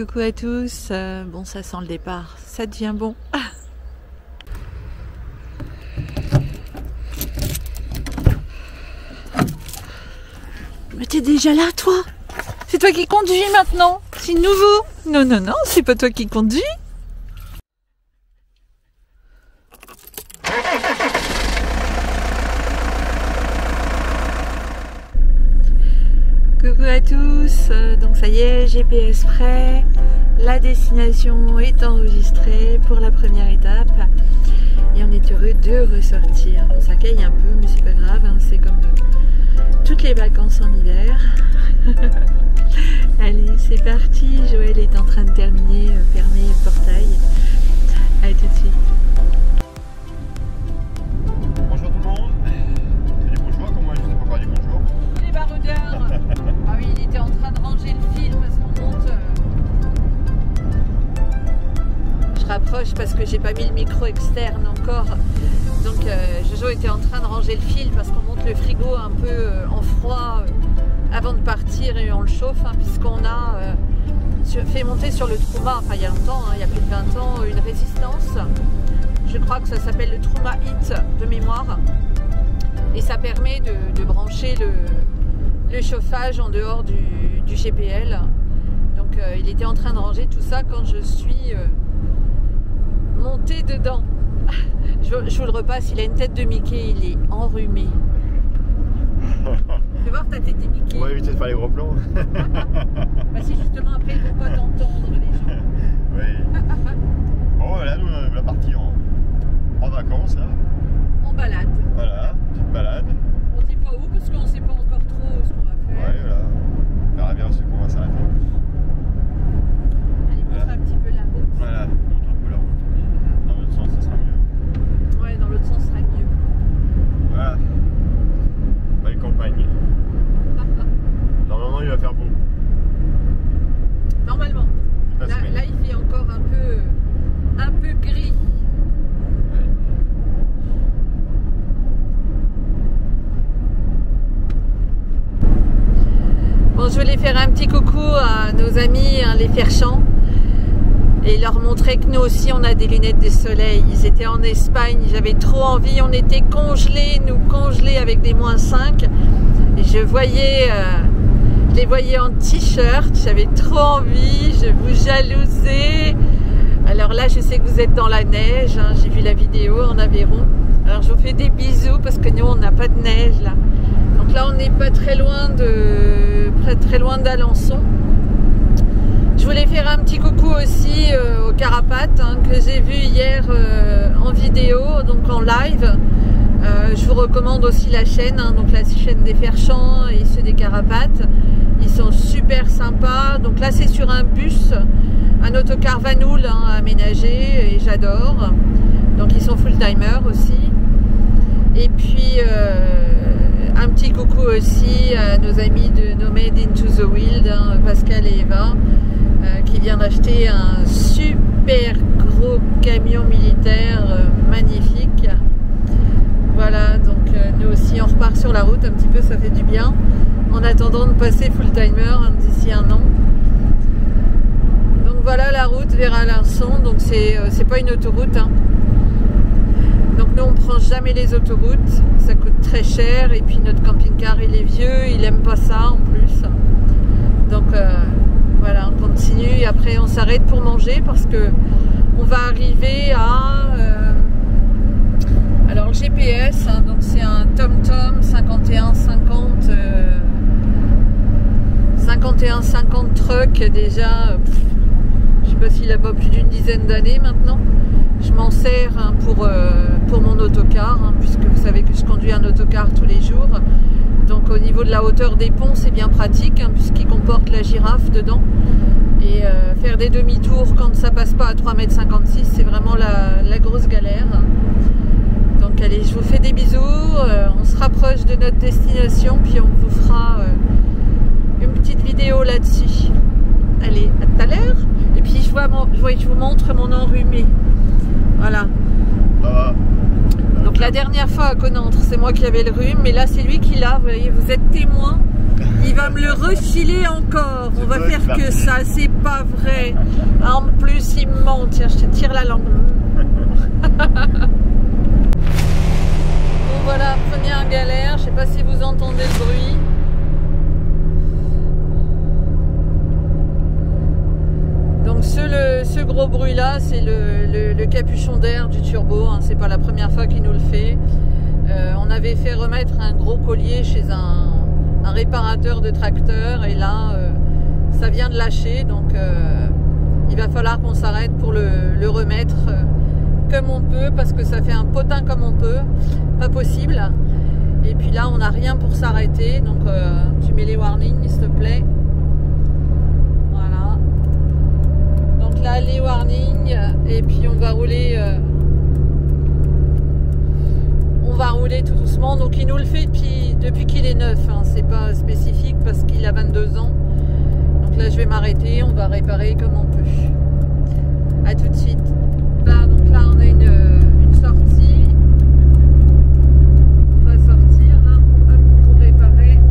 Coucou à tous, bon ça sent le départ, ça devient bon. Mais t'es déjà là toi? C'est toi qui conduis maintenant? C'est nouveau? Non, non, non, c'est pas toi qui conduis. Coucou à tous, donc ça y est, GPS prêt, la destination est enregistrée pour la première étape et on est heureux de ressortir. Bon, ça caille un peu mais c'est pas grave, hein, c'est comme toutes les vacances en hiver. Allez, c'est parti, Joël est en train de terminer, fermer le portail. Allez, tout de suite. Bonjour tout le monde. Tu dis bonjour, comme moi je ne sais pas encore dire bonjour. Les baroudeurs. Ah oui, il était en train de ranger le fil parce qu'on monte. Je rapproche parce que j'ai pas mis le micro externe encore. Donc Jojo était en train de ranger le fil parce qu'on monte le frigo un peu en froid avant de partir et on le chauffe hein, puisqu'on a fait monter sur le Truma, enfin il y a longtemps, hein, il y a plus de 20 ans, une résistance. Je crois que ça s'appelle le Truma Hit de mémoire. Et ça permet de brancher le chauffage en dehors du GPL. Donc il était en train de ranger tout ça quand je suis montée dedans. Je vous le repasse, il a une tête de Mickey, il est enrhumé. Tu vas voir ta tête de Mickey. On va éviter de faire les gros plans. Bah si justement après ils vont pas t'entendre les gens. Oui. Bon voilà, nous on est parti en vacances là. En balade. Voilà, petite balade. On dit pas où parce qu'on sait pas encore trop ce qu'on va faire. Ouais voilà. On verra bien ce qu'on va s'arrêter. Allez, montre un petit peu la route. Voilà, montre un peu la route. Dans l'autre sens ça sera mieux. Ouais, dans l'autre sens ça sera mieux. Voilà. Belle campagne. Normalement il va faire beau. Normalement. Là il fait encore un peu gris. Bon, je voulais faire un petit coucou à nos amis, hein, les Ferchamps, et leur montrer que nous aussi on a des lunettes de soleil. Ils étaient en Espagne, j'avais trop envie, on était congelés, nous congelés avec des -5. Et je les voyais en t-shirt, j'avais trop envie, je vous jalousais. Alors là je sais que vous êtes dans la neige, hein, j'ai vu la vidéo en Aveyron. Alors je vous fais des bisous parce que nous on n'a pas de neige là. Donc là on n'est pas très loin d'Alençon. Je voulais faire un petit coucou aussi aux Carapates hein, que j'ai vu hier en vidéo, donc en live. Je vous recommande aussi la chaîne, hein, donc la chaîne des Ferchamps et ceux des Carapates. Ils sont super sympas. Donc là c'est sur un bus, un autocar Vanoul hein, aménagé et j'adore. Donc ils sont full-timer aussi. Et puis un petit coucou aussi à nos amis de Nomad Into the Wild, hein, Pascal et Eva, qui viennent d'acheter un super gros camion militaire magnifique. Voilà, donc nous aussi on repart sur la route un petit peu, ça fait du bien, en attendant de passer full-timer hein, d'ici un an. Donc voilà la route vers Alençon, donc c'est pas une autoroute. Hein. Donc nous on prend jamais les autoroutes, ça coûte très cher et puis notre camping-car il est vieux, il aime pas ça en plus. Donc voilà, on continue et après on s'arrête pour manger parce que on va arriver à alors le GPS, hein, donc c'est un TomTom 5150 5150 truck déjà. Je sais pas s'il a pas plus d'une dizaine d'années maintenant. Je m'en sers hein, pour mon autocar, hein, puisque vous savez que je conduis un autocar tous les jours. Donc au niveau de la hauteur des ponts, c'est bien pratique, hein, puisqu'il comporte la girafe dedans. Et faire des demi-tours quand ça passe pas à 3,56 m, c'est vraiment la grosse galère. Donc allez, je vous fais des bisous, on se rapproche de notre destination, puis on vous fera une petite vidéo là-dessus. Allez, à tout à l'heure. Et puis je vous montre mon enrhumé. Voilà. Ça va. Donc la dernière fois à Connantre, c'est moi qui avais le rhume, mais là c'est lui qui l'a, vous voyez, vous êtes témoin Il va me le refiler encore. On va faire que ça. C'est pas vrai. En plus, il me ment. Tiens, je te tire la langue. Bon, voilà, première galère. Je sais pas si vous entendez le bruit. Donc ce gros bruit là, c'est le capuchon d'air du turbo, hein. C'est pas la première fois qu'il nous le fait. On avait fait remettre un gros collier chez un réparateur de tracteur et là ça vient de lâcher, donc il va falloir qu'on s'arrête pour le remettre comme on peut, parce que ça fait un potin comme on peut, pas possible. Et puis là on n'a rien pour s'arrêter, donc tu mets les warnings s'il te plaît. Là les warnings, et puis on va rouler tout doucement. Donc il nous le fait depuis qu'il est neuf, hein. C'est pas spécifique parce qu'il a 22 ans. Donc là je vais m'arrêter, on va réparer comme on peut. A tout de suite. Là, donc là on a une sortie, on va sortir là, hop, pour réparer.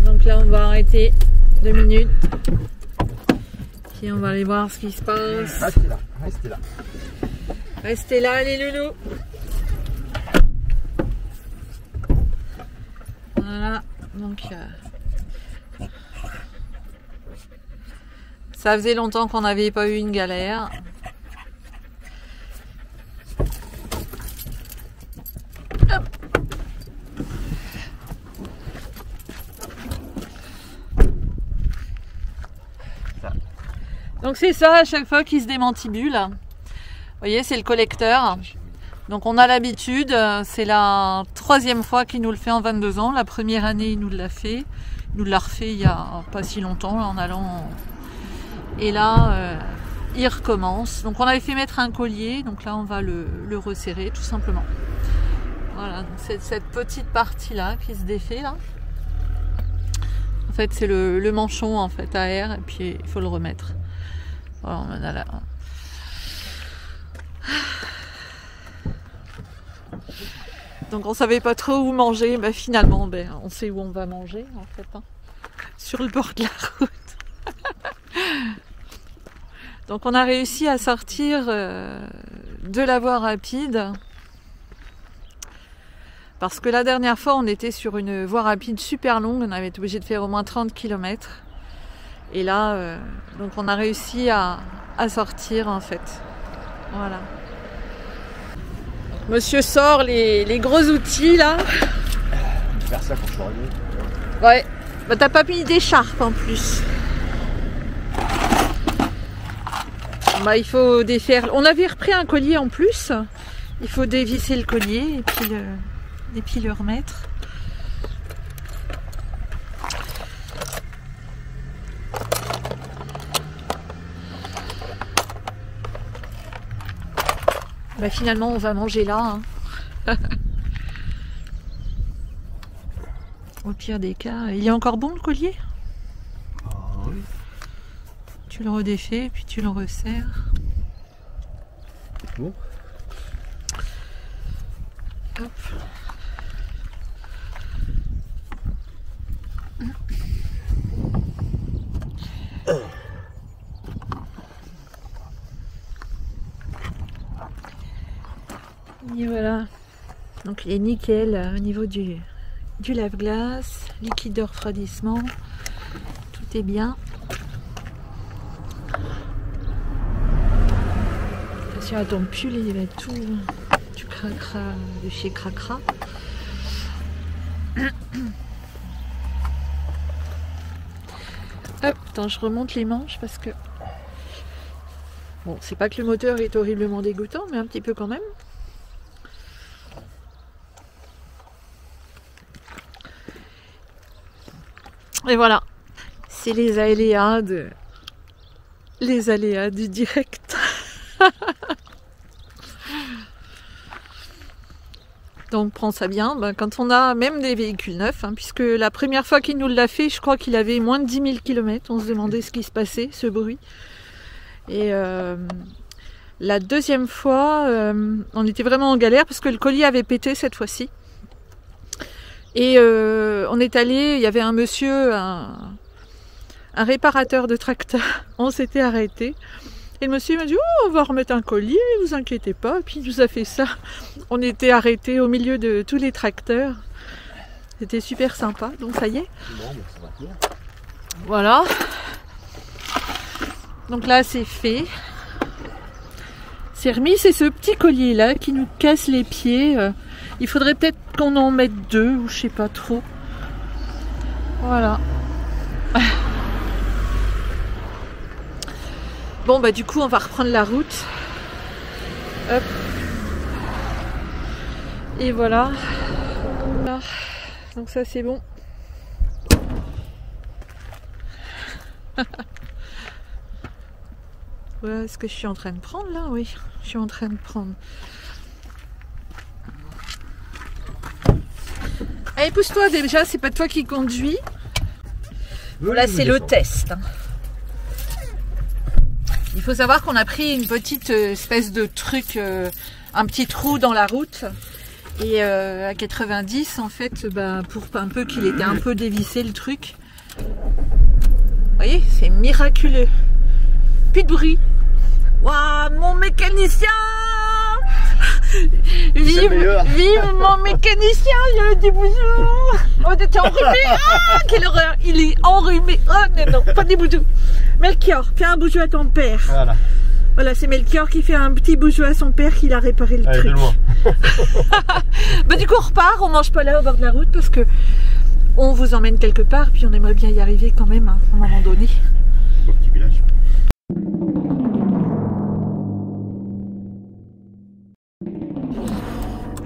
Donc là on va arrêter 2 minutes. Puis on va aller voir ce qui se passe. Restez là, restez là. Restez là les loulous. Voilà, donc ça faisait longtemps qu'on n'avait pas eu une galère. Hop. Donc c'est ça à chaque fois qu'il se démantibule. Vous voyez, c'est le collecteur. Donc on a l'habitude, c'est la 3e fois qu'il nous le fait en 22 ans. La première année, il nous l'a fait. Il nous l'a refait il n'y a pas si longtemps en allant. Et là, il recommence. Donc on avait fait mettre un collier. Donc là, on va le resserrer tout simplement. Voilà, donc c'est cette petite partie-là qui se défait là. En fait, c'est le manchon en fait à air. Et puis il faut le remettre. Voilà, on en a là. Donc on savait pas trop où manger, bah finalement on sait où on va manger en fait, hein. Sur le bord de la route. Donc on a réussi à sortir de la voie rapide, parce que la dernière fois on était sur une voie rapide super longue, on avait été obligé de faire au moins 30 km. Et là, donc on a réussi à sortir en fait. Voilà. Monsieur sort les gros outils là. Je vais faire ça quand je suis arrivé. Ouais. Bah t'as pas mis d'écharpe en plus. Bah il faut défaire. On avait repris un collier en plus. Il faut dévisser le collier et puis le remettre. Bah finalement on va manger là, hein. Au pire des cas, il est encore bon le collier? Oui. Tu le redéfais puis tu le resserres. Bon. Hop. Et voilà. Donc il est nickel au niveau du lave-glace, liquide de refroidissement. Tout est bien. Attention à ton pull, il va tout du cracra de chez Cracra. Hop, attends, je remonte les manches parce que bon, c'est pas que le moteur est horriblement dégoûtant, mais un petit peu quand même. Et voilà, c'est les aléas du direct. Donc prends ça bien, quand on a même des véhicules neufs, hein, puisque la première fois qu'il nous l'a fait, je crois qu'il avait moins de 10 000 km, on se demandait ce qui se passait, ce bruit. Et la deuxième fois, on était vraiment en galère, parce que le collier avait pété cette fois-ci. Et on est allé, il y avait un monsieur, un réparateur de tracteur, on s'était arrêté. Et le monsieur m'a dit, oh, on va remettre un collier, vous inquiétez pas. Et puis il nous a fait ça. On était arrêtés au milieu de tous les tracteurs. C'était super sympa, donc ça y est. Voilà. Donc là c'est fait. C'est remis, c'est ce petit collier là qui nous casse les pieds. Il faudrait peut-être qu'on en mette 2 ou je sais pas trop. Voilà. Bon bah du coup on va reprendre la route. Hop. Et voilà. Donc ça c'est bon. Voilà ce que je suis en train de prendre là, oui. Je suis en train de prendre. Allez, pousse-toi déjà, c'est pas toi qui conduis. Là c'est le test. Il faut savoir qu'on a pris une petite espèce de truc, un petit trou dans la route. Et à 90, en fait, pour un peu qu'il était un peu dévissé le truc. Vous voyez, c'est miraculeux. Plus de bruit. Waouh, mon mécanicien! Vive mon mécanicien, je dis bonjour! Oh, t'es enrhumé! Ah, quelle horreur! Il est enrhumé! Oh non, pas des bisous! Melchior, fais un bisou à ton père. Voilà. Voilà, c'est Melchior qui fait un petit bisou à son père qu'il a réparé le truc. De loin. Du coup, on repart, on mange pas là au bord de la route parce que on vous emmène quelque part, puis on aimerait bien y arriver quand même à un moment donné. Au petit village.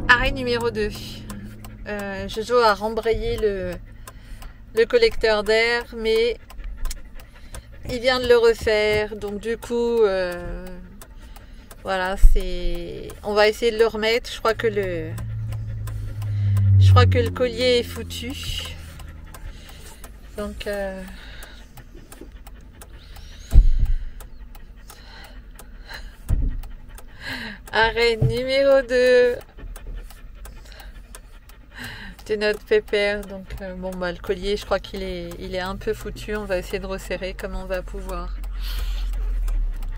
Arrêt numéro 2. Jojo a rembrayé le collecteur d'air, mais il vient de le refaire, donc du coup, voilà, on va essayer de le remettre. Je crois que le collier est foutu. Donc, arrêt numéro 2. De notre pépère. Donc le collier, je crois qu'il est un peu foutu. On va essayer de resserrer comme on va pouvoir.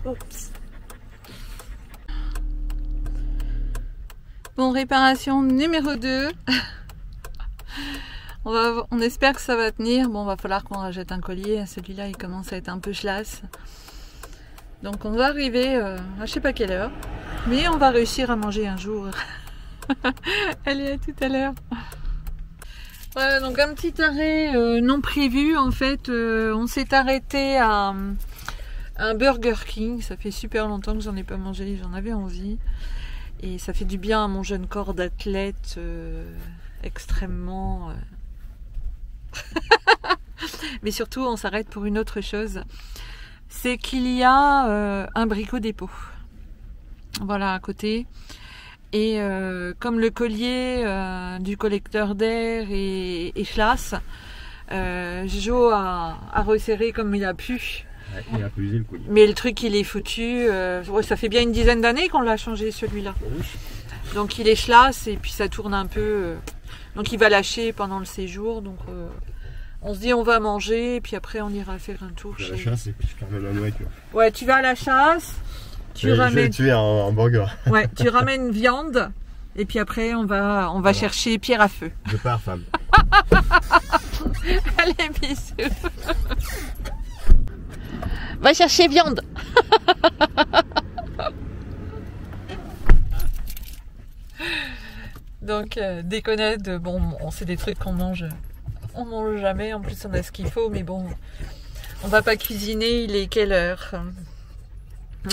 Oups. Bon, réparation numéro 2. On espère que ça va tenir. Bon, va falloir qu'on rachète un collier. Celui-là, il commence à être un peu chlasse. Donc on va arriver à je sais pas quelle heure. Mais on va réussir à manger un jour. Allez, à tout à l'heure. Voilà, donc un petit arrêt non prévu. En fait, on s'est arrêté à un Burger King. Ça fait super longtemps que j'en ai pas mangé, j'en avais envie. Et ça fait du bien à mon jeune corps d'athlète extrêmement... Mais surtout, on s'arrête pour une autre chose. C'est qu'il y a un Brico Dépôt. Voilà, à côté. Et comme le collier du collecteur d'air est chlasse, Jojo a resserré comme il a pu. Ouais, il a usé le collier. Mais le truc il est foutu. Ça fait bien une dizaine d'années qu'on l'a changé celui-là. Oui. Donc il est chlasse et puis ça tourne un peu. Donc il va lâcher pendant le séjour. Donc on se dit on va manger et puis après on ira faire un tour. La chasse et puis je ramène la nourriture. Ouais, tu vas à la chasse. Tu ramènes... Je vais tuer un burger. Ouais, tu ramènes viande Et puis après, on va chercher Pierre à feu. Je pars, femme. Allez, bisous. Va chercher viande. Donc, déconnade, bon, c'est des trucs qu'on mange. On mange jamais, en plus on a ce qu'il faut, mais bon, on va pas cuisiner. Il est quelle heure?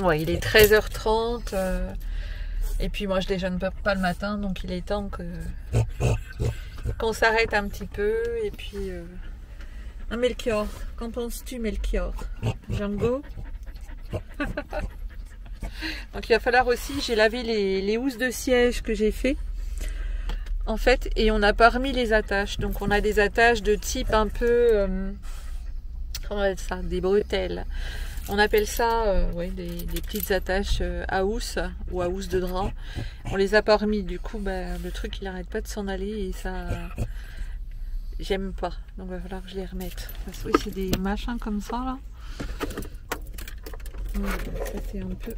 Ouais, il est 13h30. Et puis moi je déjeune pas le matin, donc il est temps qu'on s'arrête un petit peu. Et puis un Melchior, qu'en penses-tu Melchior? Django. Donc il va falloir aussi, j'ai lavé les housses de siège que j'ai fait en fait, et on n'a pas remis les attaches. Donc on a des attaches de type un peu comment on appelle ça, des bretelles. On appelle ça ouais, des petites attaches à housse ou à housse de drap. On les a pas remis, du coup le truc il arrête pas de s'en aller et ça j'aime pas. Donc il va falloir que je les remette. Parce que oui, c'est des machins comme ça là. Ça c'est un peu.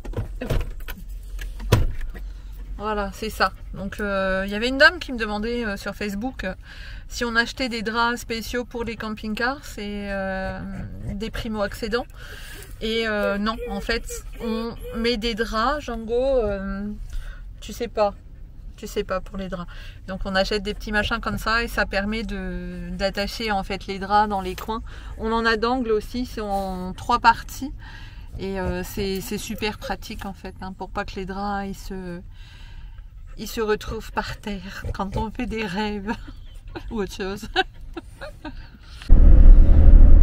Voilà, c'est ça. Donc il y avait une dame qui me demandait sur Facebook si on achetait des draps spéciaux pour les camping-cars, c'est des primo-accédants. Et non, en fait, on met des draps, Django, tu sais pas pour les draps. Donc on achète des petits machins comme ça et ça permet d'attacher en fait les draps dans les coins. On en a d'angles aussi, c'est en 3 parties et c'est super pratique en fait, hein, pour pas que les draps ils se retrouvent par terre quand on fait des rêves ou autre chose.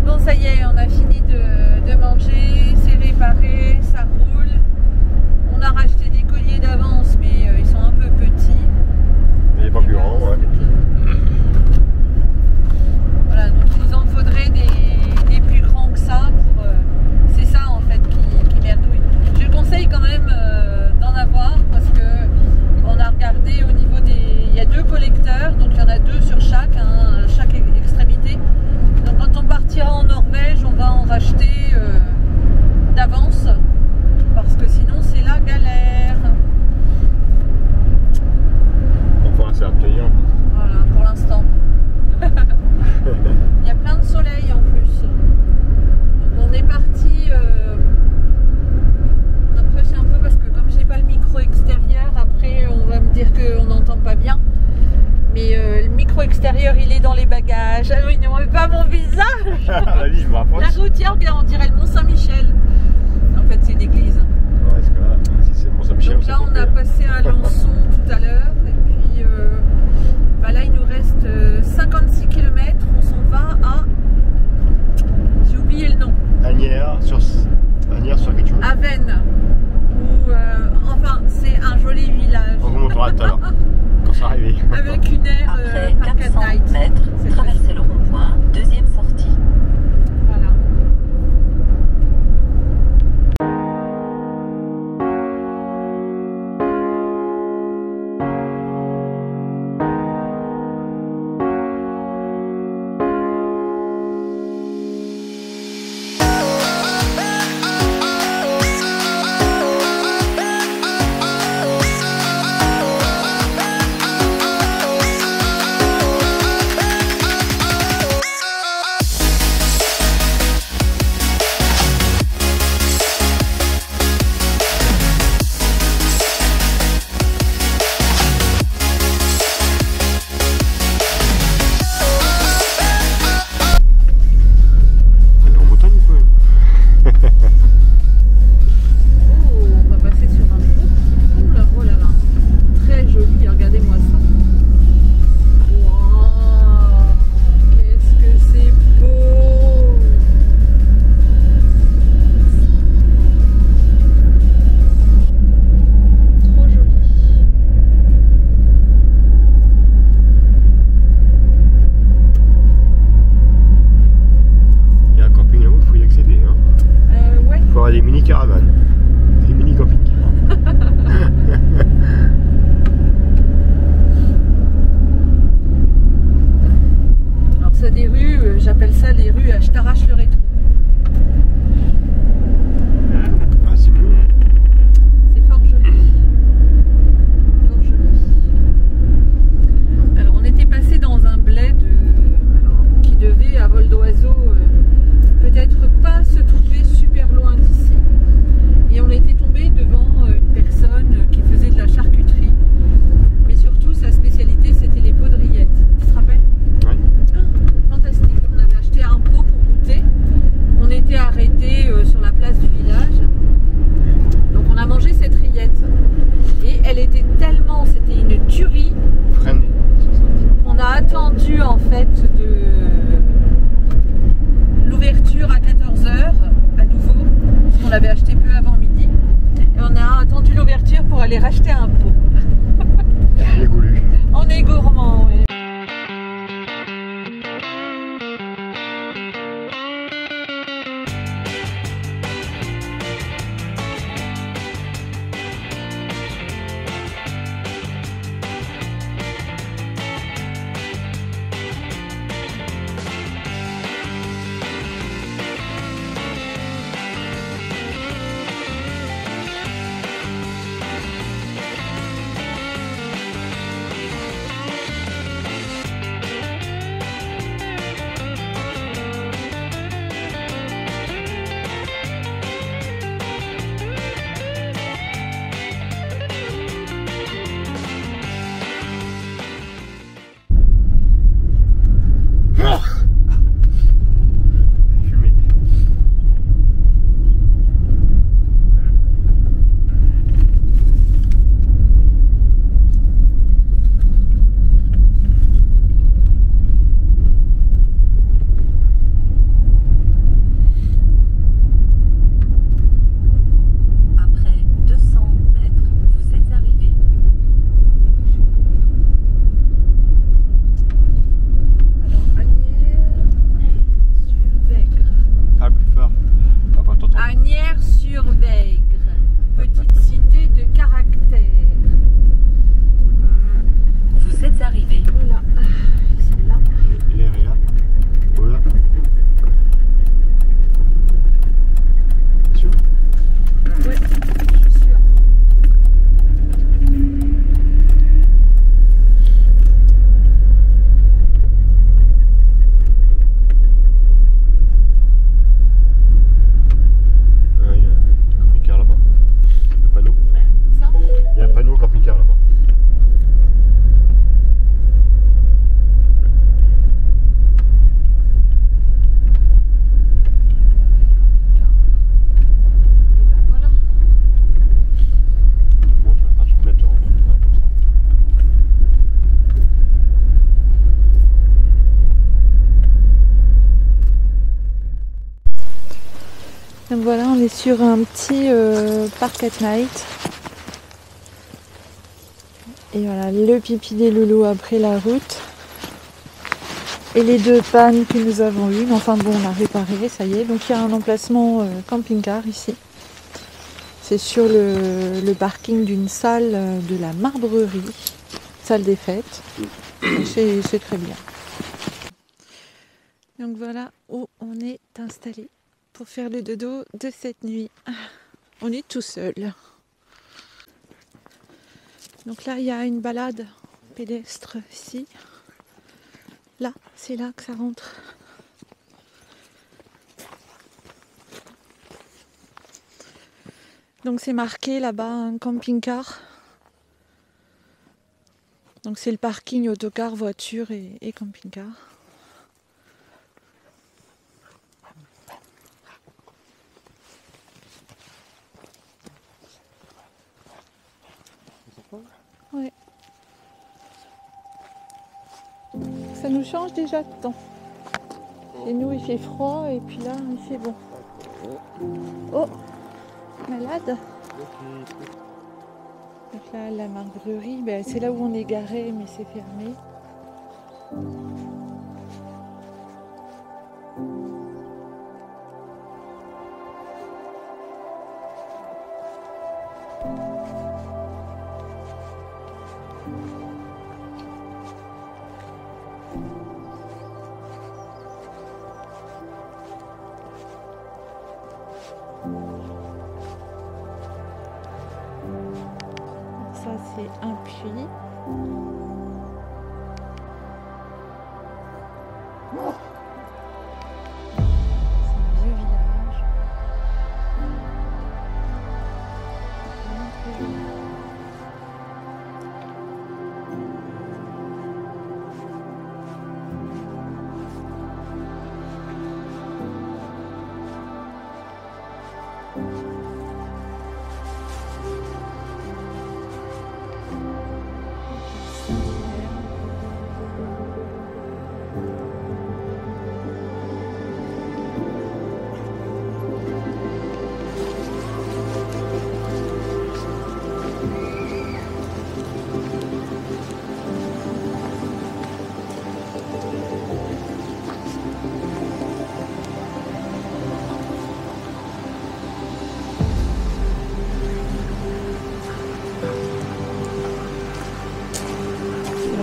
Bon, ça y est, on a fini de manger, c'est réparé, ça roule. On a racheté des colliers d'avance, mais ils sont un peu petits. Il n'est pas plus grand, ouais. Voilà, donc il nous en faudrait des plus grands que ça. C'est ça en fait qui merdouille. Je conseille quand même d'en avoir parce que on a regardé au niveau des... Il y a 2 collecteurs, donc il y en a 2 sur chaque, hein, chaque extrémité. Donc quand on partira en Norvège, on va en racheter d'avance parce que sinon c'est la galère. On pourra s'y retenir. Voilà, pour l'instant. Il y a plein de soleil en plus. Donc on est parti. Après c'est un peu parce que comme j'ai pas le micro extérieur, après on va me dire qu'on n'entend pas bien. Mais le micro extérieur il est dans les bagages. Ah oui, ne voit pas mon visage. Vas-y, je me rapproche. La routière, regarde, on dirait le Mont-Saint-Michel. En fait c'est l'église. Ouais, parce que là, si c'est le Mont-Saint-Michel. Donc là on a passé à Lançon tout à l'heure. Et puis là il nous reste 56 km. On s'en va à... J'ai oublié le nom. Asnières sur quelque chose. Aven. Enfin c'est un joli village. On vous montrera tout à l'heure. Quand ça arrive. Avec une aire Après 400 mètres, traversez le rond-point, deuxième sortie. Voilà. l'avait acheté peu avant midi. Et on a attendu l'ouverture pour aller racheter un pot. Il est goulu. On est gourmand, oui. Donc voilà, on est sur un petit park at night. Et voilà, le pipi des loulous après la route. Et les deux pannes que nous avons eues. Mais enfin bon, on a réparé, ça y est. Donc il y a un emplacement camping-car ici. C'est sur le parking d'une salle de la Marbrerie. Salle des fêtes. C'est très bien. Donc voilà où on est installé pour faire le dodo de cette nuit. On est tout seul. Donc là, il y a une balade pédestre ici. Là, c'est là que ça rentre. Donc c'est marqué là-bas un camping-car. Donc c'est le parking autocar, voiture et camping-car. Ouais. Ça nous change déjà de temps. Chez nous il fait froid et puis là il fait bon. Oh, malade. Donc là la Marbrerie, ben, c'est là où on est garé mais c'est fermé. Ça c'est un puits. C'est un vieux village. Vraiment très joli.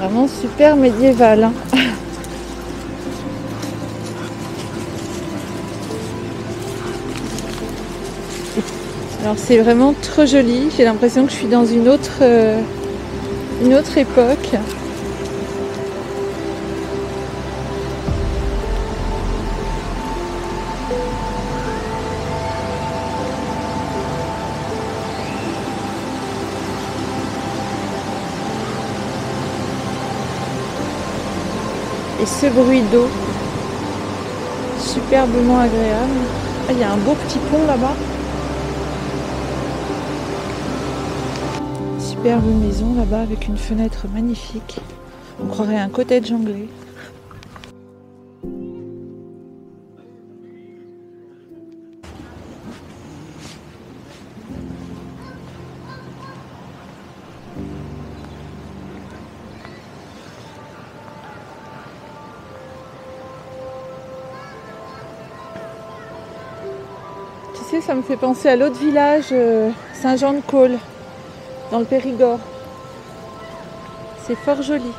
Vraiment super médiéval. Hein. Alors c'est vraiment trop joli. J'ai l'impression que je suis dans une autre époque. Et ce bruit d'eau, superbement agréable. Ah, il y a un beau petit pont là-bas. Superbe maison là-bas avec une fenêtre magnifique. On croirait un cottage anglais. Tu sais, ça me fait penser à l'autre village, Saint-Jean-de-Caules, dans le Périgord. C'est fort joli.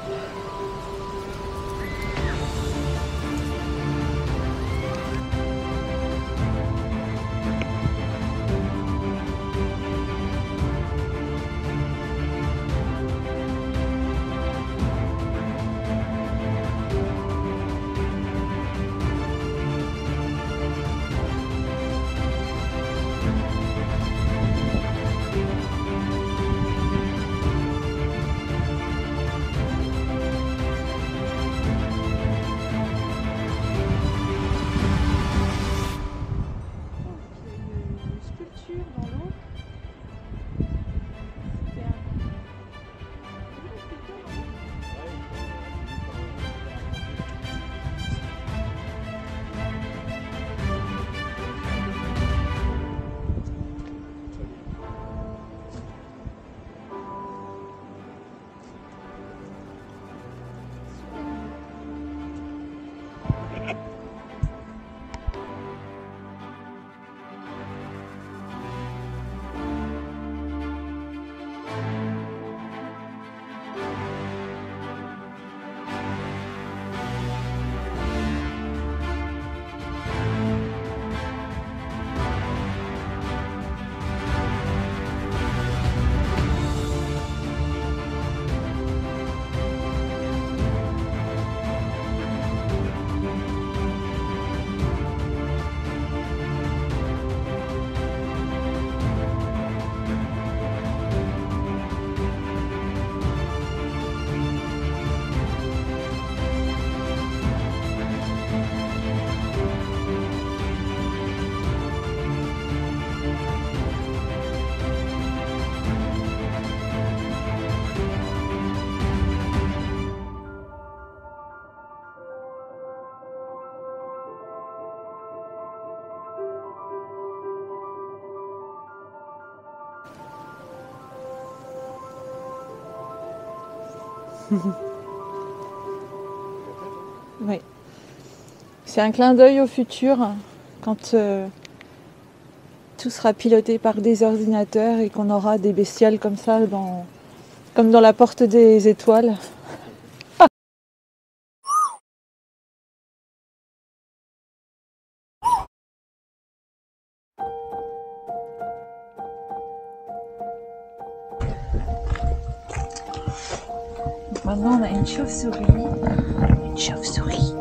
Oui. C'est un clin d'œil au futur, quand tout sera piloté par des ordinateurs et qu'on aura des bestioles comme ça, comme dans la porte des étoiles. Maintenant on a une chauve-souris. Une chauve-souris.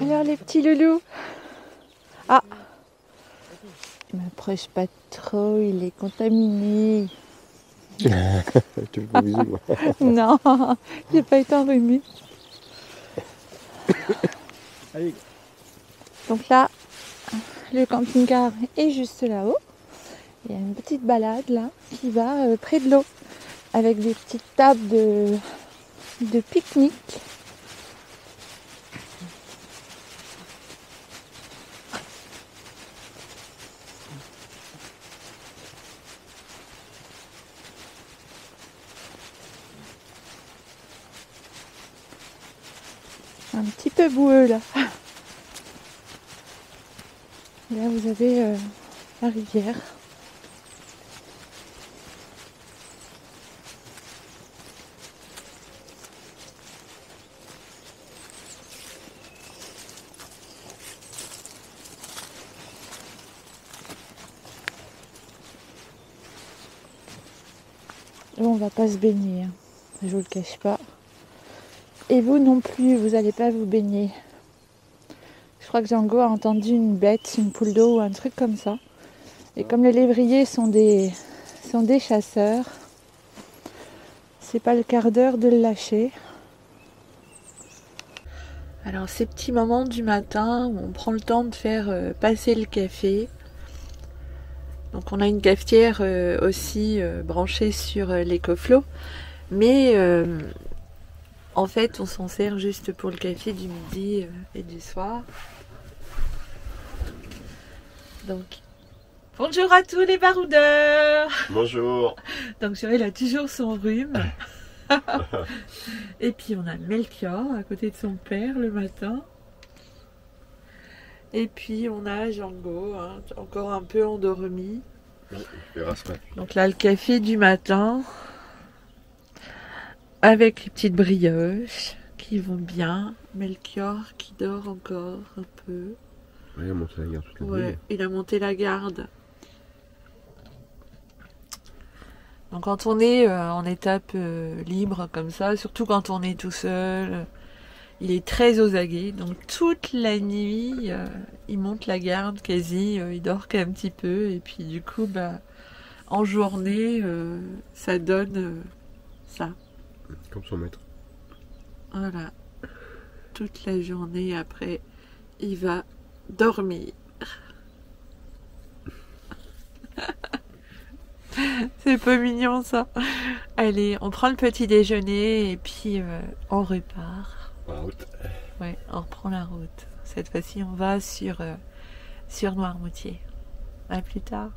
Alors les petits loulous. Ah, je m'approche pas trop, il est contaminé. Tu me fais bisous, moi. Non, j'ai pas été enrhumée. Allez. Donc là, le camping-car est juste là-haut. Il y a une petite balade là qui va près de l'eau avec des petites tables de pique-nique. Un petit peu boueux là. Là vous avez la rivière. Nous, on va pas se baigner, hein. Je vous le cache pas. Et vous non plus, vous n'allez pas vous baigner. Je crois que Django a entendu une bête, une poule d'eau ou un truc comme ça. Et comme les lévriers sont des chasseurs, c'est pas le quart d'heure de le lâcher. Alors ces petits moments du matin où on prend le temps de faire passer le café. Donc on a une cafetière aussi branchée sur l'EcoFlow, mais en fait on s'en sert juste pour le café du midi et du soir. Donc bonjour à tous les baroudeurs. Bonjour. Donc Cyril a toujours son rhume. Et puis on a Melchior à côté de son père le matin. Et puis on a Django, hein, encore un peu endormi. Donc là le café du matin avec les petites brioches qui vont bien. Melchior qui dort encore un peu. Ouais, il a monté la garde toute la nuit. Il a monté la garde. Donc quand on est en étape libre comme ça, surtout quand on est tout seul, il est très aux aguets. Donc toute la nuit, il monte la garde quasi, il dort qu'un petit peu. Et puis du coup, en journée, ça donne ça. Comme son maître. Voilà. Toute la journée après, il va dormir. C'est pas mignon ça. Allez, on prend le petit déjeuner et puis on repart. En route. Ouais, on reprend la route. Cette fois-ci, on va sur Noirmoutier. À plus tard.